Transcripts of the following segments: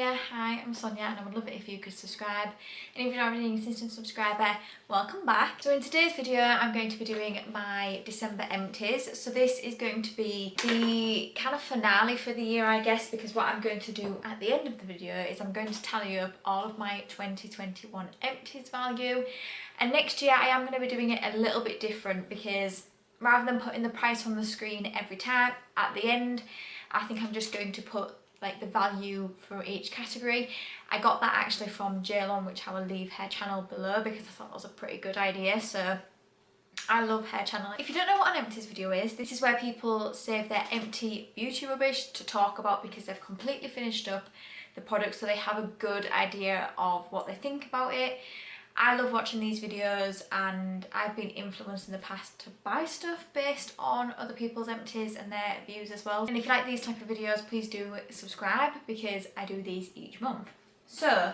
here. Hi, I'm Sonia and I would love it if you could subscribe. And if you're not already an existing subscriber, welcome back. So in today's video, I'm going to be doing my December empties. So this is going to be the kind of finale for the year, I guess, because what I'm going to do at the end of the video is I'm going to tally up all of my 2021 empties value. And next year I am going to be doing it a little bit different because rather than putting the price on the screen every time at the end, I think I'm just going to put like the value for each category. I got that actually from Jaylon, which I will leave her channel below because I thought that was a pretty good idea. So I love her channel. If you don't know what an empties video is, this is where people save their empty beauty rubbish to talk about because they've completely finished up the product, so they have a good idea of what they think about it. I love watching these videos and I've been influenced in the past to buy stuff based on other people's empties and their views as well. And if you like these type of videos, please do subscribe because I do these each month. So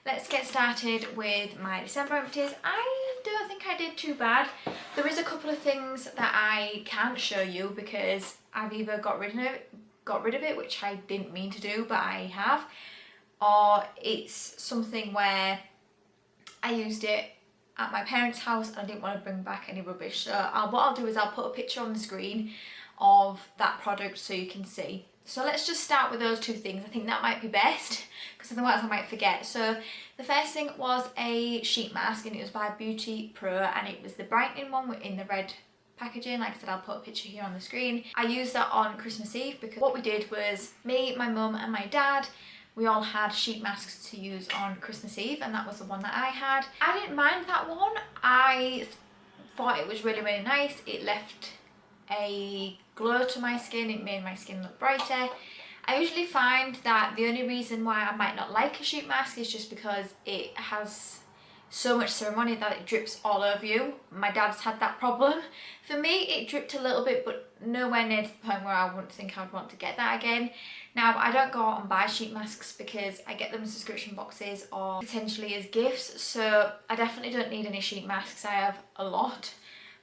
let's get started with my December empties. I don't think I did too bad. There is a couple of things that I can't show you because I've either got rid of it, which I didn't mean to do, but I have, or it's something where I used it at my parents' house and I didn't want to bring back any rubbish. So what I'll do is I'll put a picture on the screen of that product so you can see. So let's just start with those two things. I think that might be best because otherwise I might forget. So the first thing was a sheet mask and it was by Beauty Pro and it was the brightening one in the red packaging. Like I said, I'll put a picture here on the screen. I used that on Christmas Eve because what we did was me, my mum and my dad, we all had sheet masks to use on Christmas Eve and that was the one that I had. I didn't mind that one. I thought it was really, really nice. It left a glow to my skin. It made my skin look brighter. I usually find that the only reason why I might not like a sheet mask is just because it has so much ceremony that it drips all over you. My dad's had that problem. For me, it dripped a little bit, but nowhere near to the point where I wouldn't think I'd want to get that again. Now, I don't go out and buy sheet masks because I get them in subscription boxes or potentially as gifts, so I definitely don't need any sheet masks. I have a lot,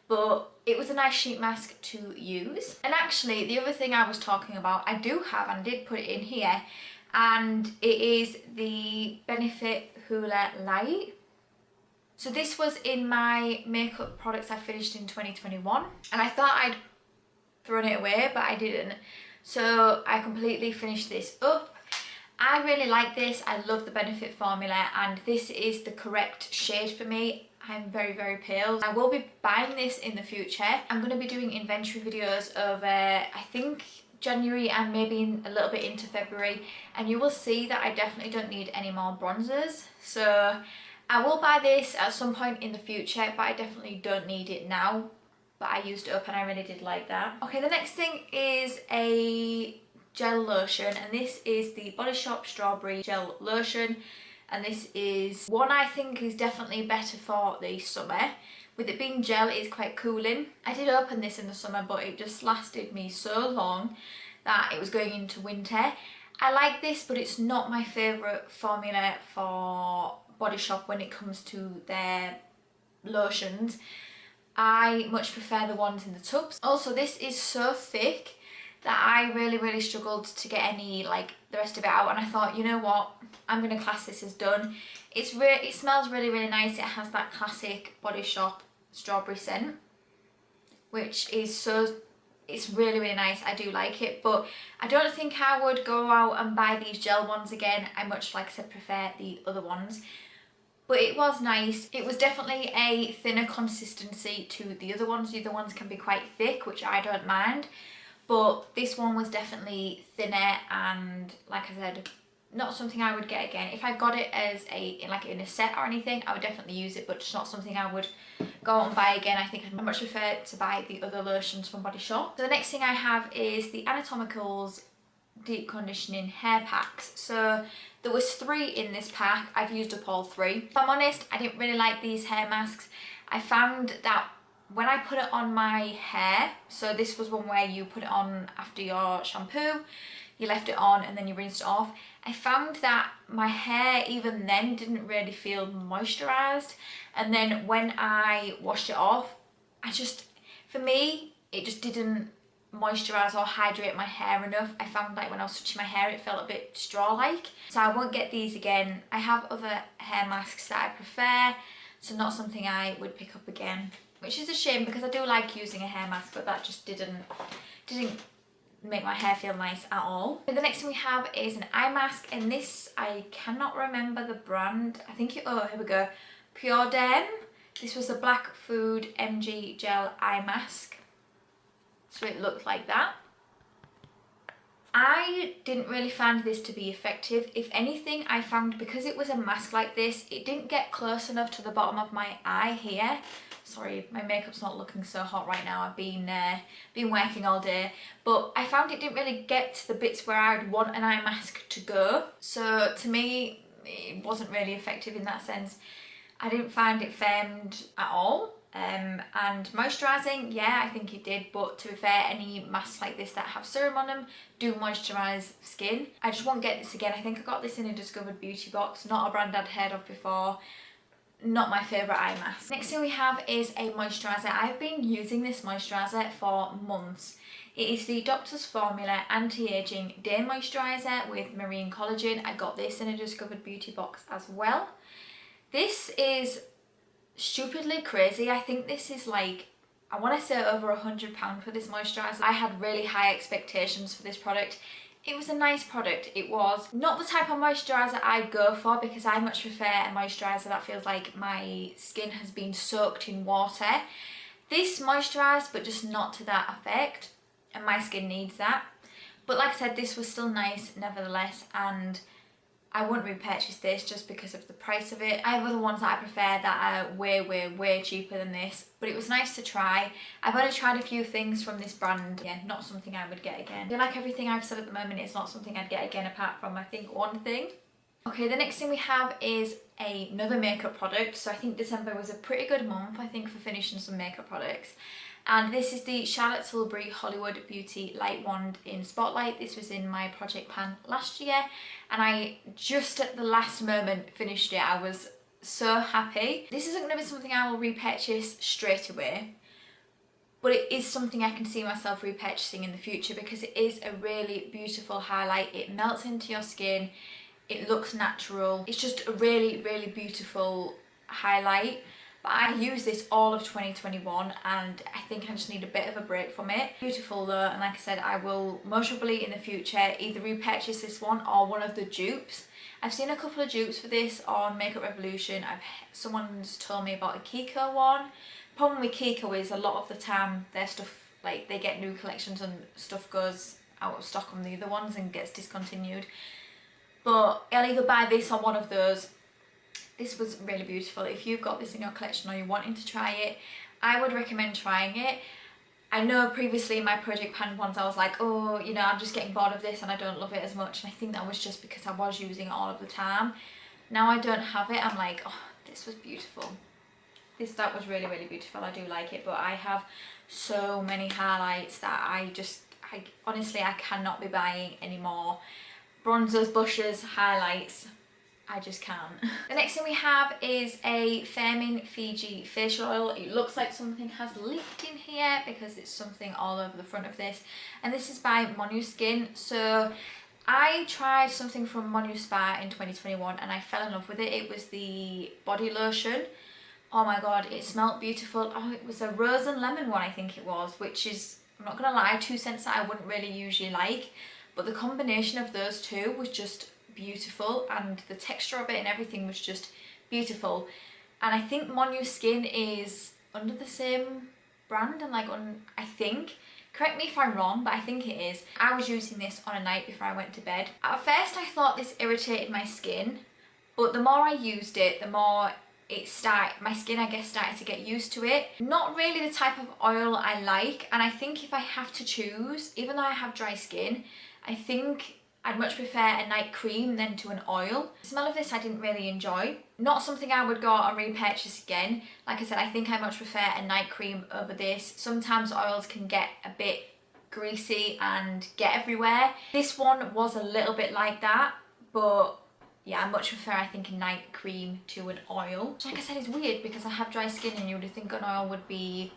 but it was a nice sheet mask to use. And actually, the other thing I was talking about, I do have, and I did put it in here, and it is the Benefit Hoola Light. So this was in my makeup products I finished in 2021 and I thought I'd thrown it away, but I didn't. So I completely finished this up. I really like this. I love the Benefit formula and this is the correct shade for me. I'm very, very pale. I will be buying this in the future. I'm going to be doing inventory videos over, I think, January and maybe a little bit into February, and you will see that I definitely don't need any more bronzers. So I will buy this at some point in the future, but I definitely don't need it now. But I used it up and I really did like that. Okay, the next thing is a gel lotion, and this is the Body Shop Strawberry Gel Lotion. And this is one I think is definitely better for the summer. With it being gel, it is quite cooling. I did open this in the summer, but it just lasted me so long that it was going into winter. I like this, but it's not my favourite formula for Body Shop when it comes to their lotions. I much prefer the ones in the tubs. Also, this is so thick that I really struggled to get any, like, the rest of it out, and I thought, you know what, I'm gonna class this as done. It smells really nice. It has that classic Body Shop strawberry scent, which is it's really nice. I do like it, but I don't think I would go out and buy these gel ones again. I much, like I said, prefer the other ones. But it was nice. It was definitely a thinner consistency to the other ones. The other ones can be quite thick, which I don't mind. But this one was definitely thinner and, like I said, not something I would get again. If I got it as in a set or anything, I would definitely use it, but just not something I would go out and buy again. I think I'd much prefer to buy the other lotions from Body Shop. So the next thing I have is the Anatomicals Deep Conditioning Hair Packs. So there was 3 in this pack. I've used up all 3. If I'm honest, I didn't really like these hair masks. I found that when I put it on my hair, so this was one where you put it on after your shampoo, you left it on and then you rinsed it off. I found that my hair even then didn't really feel moisturised, and then when I washed it off, for me, it just didn't moisturise or hydrate my hair enough. I found like when I was touching my hair it felt a bit straw-like, so I won't get these again. I have other hair masks that I prefer, so not something I would pick up again, which is a shame because I do like using a hair mask, but that just didn't make my hair feel nice at all. So the next thing we have is an eye mask, and this, I cannot remember the brand. I think oh, here we go, Pure Derm. This was the Black Food MG Gel Eye Mask. So it looked like that. I didn't really find this to be effective. If anything, I found because it was a mask like this, it didn't get close enough to the bottom of my eye here. Sorry, my makeup's not looking so hot right now. I've been working all day, but I found it didn't really get to the bits where I'd want an eye mask to go. So to me, it wasn't really effective in that sense. I didn't find it firmed at all. And moisturising, yeah, I think it did, but to be fair, any masks like this that have serum on them do moisturise skin. I just won't get this again. I think I got this in a Discovered Beauty box, not a brand I'd heard of before. Not my favourite eye mask. Next thing we have is a moisturiser. I've been using this moisturiser for months. It is the Doctor's Formula Anti-Aging Day Moisturiser with Marine Collagen. I got this in a Discovered Beauty box as well. This is stupidly crazy. I think this is like, I want to say over £100 for this moisturiser. I had really high expectations for this product. It was a nice product. It was not the type of moisturiser I'd go for because I much prefer a moisturiser that feels like my skin has been soaked in water. This moisturised, but just not to that effect, and my skin needs that. But like I said, this was still nice nevertheless, and I wouldn't repurchase this just because of the price of it. I have other ones that I prefer that are way cheaper than this, but it was nice to try. I've only tried a few things from this brand. Yeah, not something I would get again. I feel like everything I've said at the moment is not something I'd get again apart from, I think, one thing. Okay, the next thing we have is another makeup product. So I think December was a pretty good month, I think, for finishing some makeup products. And this is the Charlotte Tilbury Hollywood Beauty Light Wand in Spotlight. This was in my project pan last year, and I just at the last moment finished it. I was so happy. This isn't going to be something I will repurchase straight away, but it is something I can see myself repurchasing in the future because it is a really beautiful highlight. It melts into your skin, it looks natural. It's just a really beautiful highlight. But I used this all of 2021 and I think I just need a bit of a break from it. Beautiful though, and like I said, I will most probably in the future either repurchase this one or one of the dupes. I've seen a couple of dupes for this on Makeup Revolution. Someone's told me about a Kiko one. The problem with Kiko is a lot of the time their stuff, like they get new collections and stuff goes out of stock on the other ones and gets discontinued. But I'll either buy this or one of those. This was really beautiful. If you've got this in your collection or you're wanting to try it, I would recommend trying it. I know previously in my project pan ones I was like, oh, you know, I'm just getting bored of this and I don't love it as much, and I think that was just because I was using it all of the time. Now I don't have it, I'm like, oh, this was beautiful. That was really beautiful. I do like it, but I have so many highlights that I honestly I cannot be buying anymore. Bronzers, blushes, highlights, I just can't. The next thing we have is a Firming Fiji facial oil. It looks like something has leaked in here because it's something all over the front of this. And this is by Monu Skin. So I tried something from Monu Spa in 2021 and I fell in love with it. It was the body lotion. Oh my god, it smelled beautiful. Oh, it was a rose and lemon one, I think it was, which is, I'm not gonna lie, two scents that I wouldn't really usually like. But the combination of those two was just beautiful, and the texture of it and everything was just beautiful. And I think Monu Skin is under the same brand, and I think, correct me if I'm wrong, but I think it is. I was using this on a night before I went to bed. At first I thought this irritated my skin, but the more I used it, the more my skin I guess started to get used to it. Not really the type of oil I like, and I think if I have to choose, even though I have dry skin, I think I'd much prefer a night cream than to an oil. The smell of this I didn't really enjoy. Not something I would go out and repurchase again. Like I said, I think I much prefer a night cream over this. Sometimes oils can get a bit greasy and get everywhere. This one was a little bit like that, but yeah, I much prefer, I think, a night cream to an oil. Which, like I said, is weird because I have dry skin and you would think an oil would be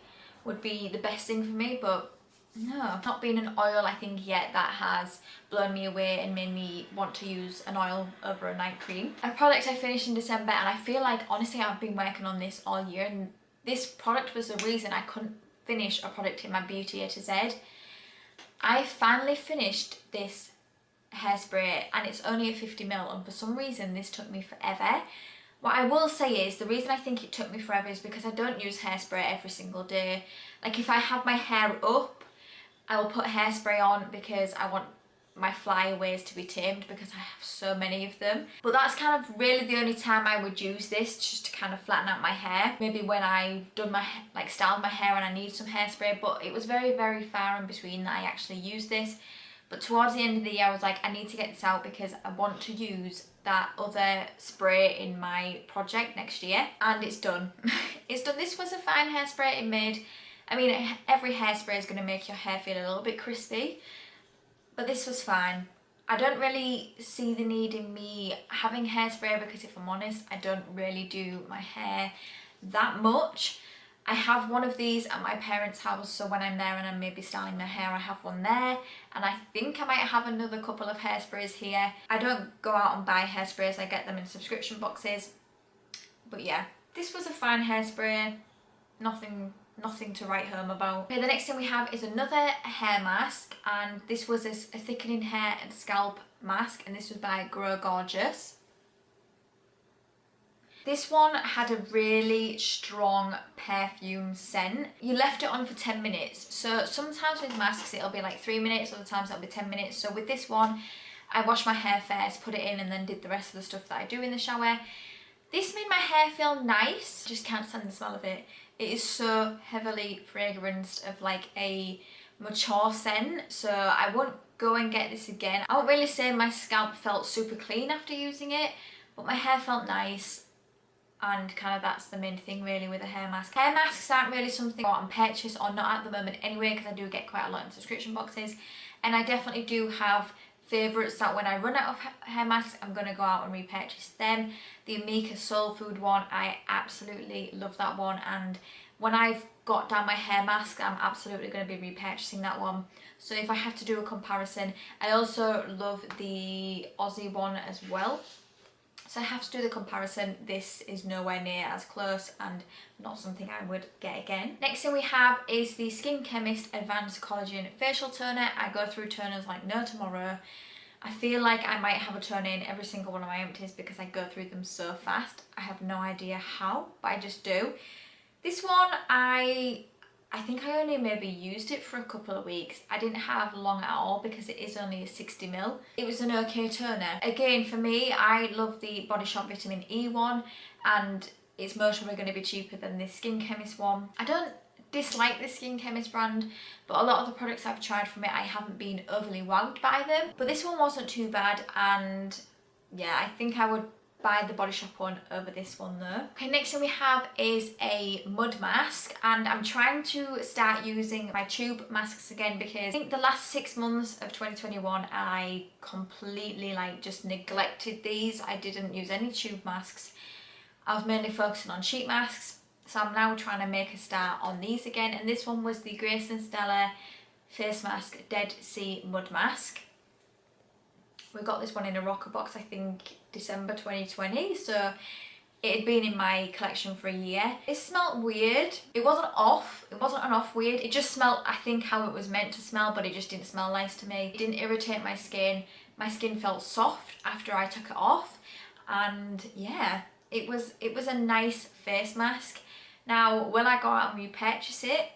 the best thing for me, but no, not been an oil I think yet that has blown me away and made me want to use an oil over a night cream. A product I finished in December, and I feel like honestly I've been working on this all year, and this product was the reason I couldn't finish a product in my Beauty A to Z. I finally finished this hairspray, and it's only a 50ml, and for some reason this took me forever. What I will say is, the reason I think it took me forever is because I don't use hairspray every single day. Like if I have my hair up, I will put hairspray on because I want my flyaways to be tamed, because I have so many of them. But that's kind of really the only time I would use this, just to kind of flatten out my hair. Maybe when I've done my, like styled my hair and I need some hairspray, but it was very, very far in between that I actually used this. But towards the end of the year I was like, I need to get this out because I want to use that other spray in my project next year. And it's done. It's done. This was a fine hairspray. It made, I mean, every hairspray is going to make your hair feel a little bit crispy, but this was fine. I don't really see the need in me having hairspray because if I'm honest, I don't really do my hair that much. I have one of these at my parents' house, so when I'm there and I'm maybe styling my hair, I have one there. And I think I might have another couple of hairsprays here. I don't go out and buy hairsprays, I get them in subscription boxes. But yeah, this was a fine hairspray. Nothing to write home about. Okay, the next thing we have is another hair mask, and this was a thickening hair and scalp mask, and this was by Grow Gorgeous. This one had a really strong perfume scent. You left it on for 10 minutes. So sometimes with masks it'll be like 3 minutes, other times it'll be 10 minutes. So with this one, I washed my hair first, put it in, and then did the rest of the stuff that I do in the shower. This made my hair feel nice. Just can't stand the smell of it. It is so heavily fragranced of like a mature scent. So I won't go and get this again. I won't really say my scalp felt super clean after using it, but my hair felt nice. And kind of that's the main thing really with a hair mask. Hair masks aren't really something I want to purchase, or not at the moment anyway, because I do get quite a lot in subscription boxes. And I definitely do have favourites that when I run out of hair masks, I'm going to go out and repurchase them. The Amika Soul Food one, I absolutely love that one. And when I've got down my hair mask, I'm absolutely going to be repurchasing that one. So if I have to do a comparison, I also love the Aussie one as well. So I have to do the comparison. This is nowhere near as close and not something I would get again. Next thing we have is the Skin Chemist Advanced Collagen Facial Toner. I go through toners like no tomorrow. I feel like I might have a toner in every single one of my empties because I go through them so fast. I have no idea how, but I just do. This one, I think I only maybe used it for a couple of weeks. I didn't have long at all because it is only a 60ml. It was an okay toner. Again, for me, I love the Body Shop Vitamin E one, and it's most probably going to be cheaper than this Skin Chemist one. I don't dislike the Skin Chemist brand, but a lot of the products I've tried from it, I haven't been overly wowed by them. But this one wasn't too bad, and yeah, I think I would buy the Body Shop one over this one though. Okay, next thing we have is a mud mask, and I'm trying to start using my tube masks again because I think the last 6 months of 2021 I completely like just neglected these. I didn't use any tube masks. I was mainly focusing on sheet masks, so I'm now trying to make a start on these again, and this one was the Grace and Stella Face Mask Dead Sea Mud Mask. We got this one in a rocker box, I think December 2020, so it had been in my collection for a year. It smelled weird. It wasn't off, it wasn't an off weird. It just smelled, I think, how it was meant to smell, but it just didn't smell nice to me. It didn't irritate my skin. My skin felt soft after I took it off, and yeah, it was a nice face mask. Now, will I go out and repurchase it?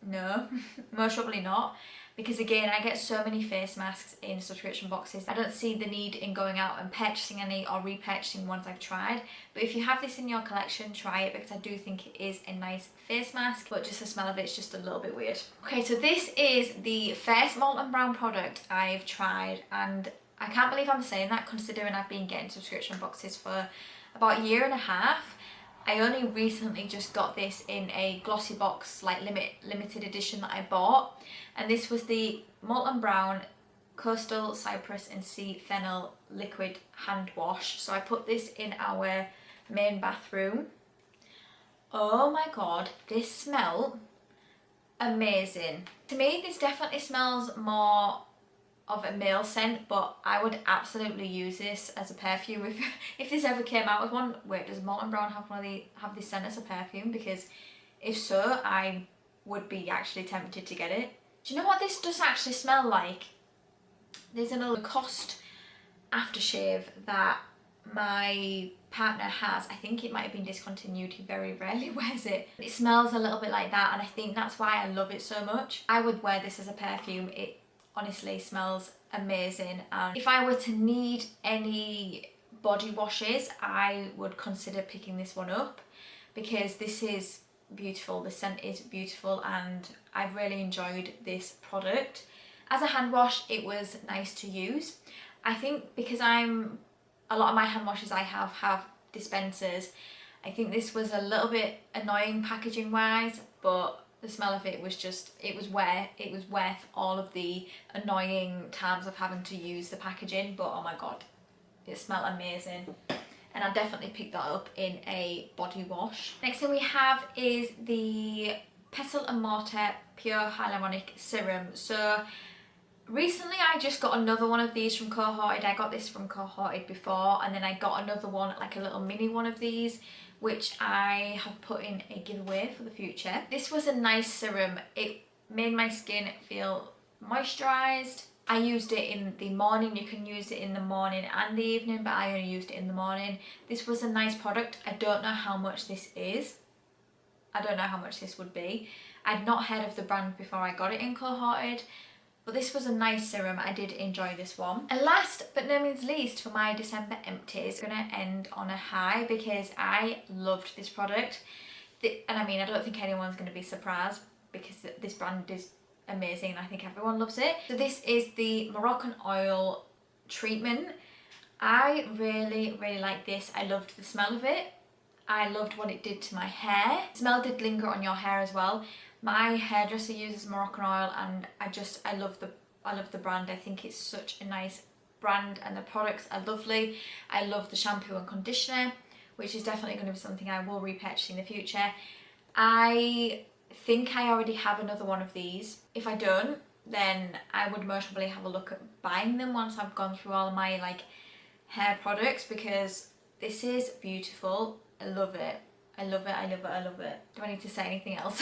No, most probably not. Because again, I get so many face masks in subscription boxes. I don't see the need in going out and purchasing any or repurchasing ones I've tried. But if you have this in your collection, try it, because I do think it is a nice face mask, but just the smell of it's just a little bit weird. Okay, so this is the first Molten Brown product I've tried, and I can't believe I'm saying that considering I've been getting subscription boxes for about a year and a half. I only recently just got this in a glossy box, like limited edition that I bought, and this was the Molten Brown Coastal Cypress and Sea Fennel Liquid Hand Wash. So I put this in our main bathroom. Oh my god, this smell amazing. To me, this definitely smells more of a male scent, but I would absolutely use this as a perfume if this ever came out with one. Wait, does Molten Brown have this scent as a perfume? Because if so, I would be actually tempted to get it. Do you know what this does actually smell like? There's another Lacoste aftershave that my partner has. I think it might have been discontinued. He very rarely wears it. It smells a little bit like that, and I think that's why I love it so much. I would wear this as a perfume. It honestly smells amazing, and if I were to need any body washes, I would consider picking this one up because this is beautiful. The scent is beautiful and I've really enjoyed this product. As a hand wash, it was nice to use. I think because a lot of my hand washes I have dispensers, I think this was a little bit annoying packaging wise, but the smell of it was just, it was worth all of the annoying times of having to use the packaging. But oh my god, it smelled amazing, and I'll definitely pick that up in a body wash. Next thing we have is the Pestle and Mortar Pure Hyaluronic Serum. So recently I just got another one of these from Cohorted. I got this from Cohorted before, and then I got another one, like a little mini one of these, which I have put in a giveaway for the future. This was a nice serum. It made my skin feel moisturised. I used it in the morning. You can use it in the morning and the evening, but I only used it in the morning. This was a nice product. I don't know how much this is. I don't know how much this would be. I'd not heard of the brand before I got it in Cohorted, but this was a nice serum. I did enjoy this one. And last but no means least, for my December empties, I'm gonna end on a high because I loved this product. And I mean, I don't think anyone's gonna be surprised because this brand is amazing and I think everyone loves it. So this is the Moroccan Oil Treatment. I really like this. I loved the smell of it. I loved what it did to my hair. The smell did linger on your hair as well. My hairdresser uses Moroccan Oil, and I love the brand. I think it's such a nice brand and the products are lovely. I love the shampoo and conditioner, which is definitely going to be something I will repurchase in the future. I think I already have another one of these. If I don't, then I would most probably have a look at buying them once I've gone through all of my like hair products, because this is beautiful. I love it. I love it, I love it, I love it. Do I need to say anything else?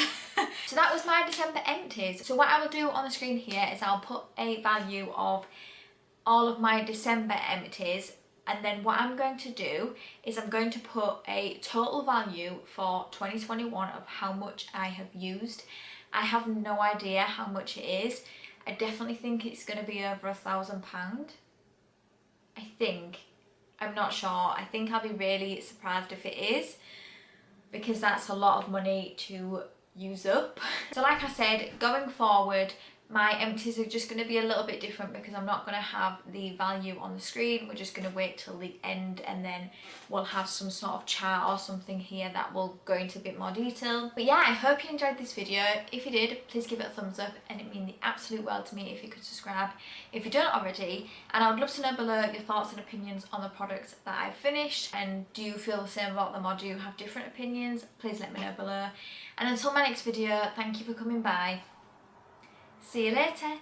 So that was my December empties. So what I will do on the screen here is I'll put a value of all of my December empties, and then what I'm going to do is I'm going to put a total value for 2021 of how much I have used. I have no idea how much it is. I definitely think it's going to be over £1,000. I think. I'm not sure. I think I'll be really surprised if it is, because that's a lot of money to use up. So like I said, going forward, my empties are just going to be a little bit different because I'm not going to have the value on the screen. We're just going to wait till the end, and then we'll have some sort of chart or something here that will go into a bit more detail. But yeah, I hope you enjoyed this video. If you did, please give it a thumbs up, and it means the absolute world to me if you could subscribe if you don't already. And I would love to know below your thoughts and opinions on the products that I've finished, and do you feel the same about them or do you have different opinions? Please let me know below. And until my next video, thank you for coming by. See you later.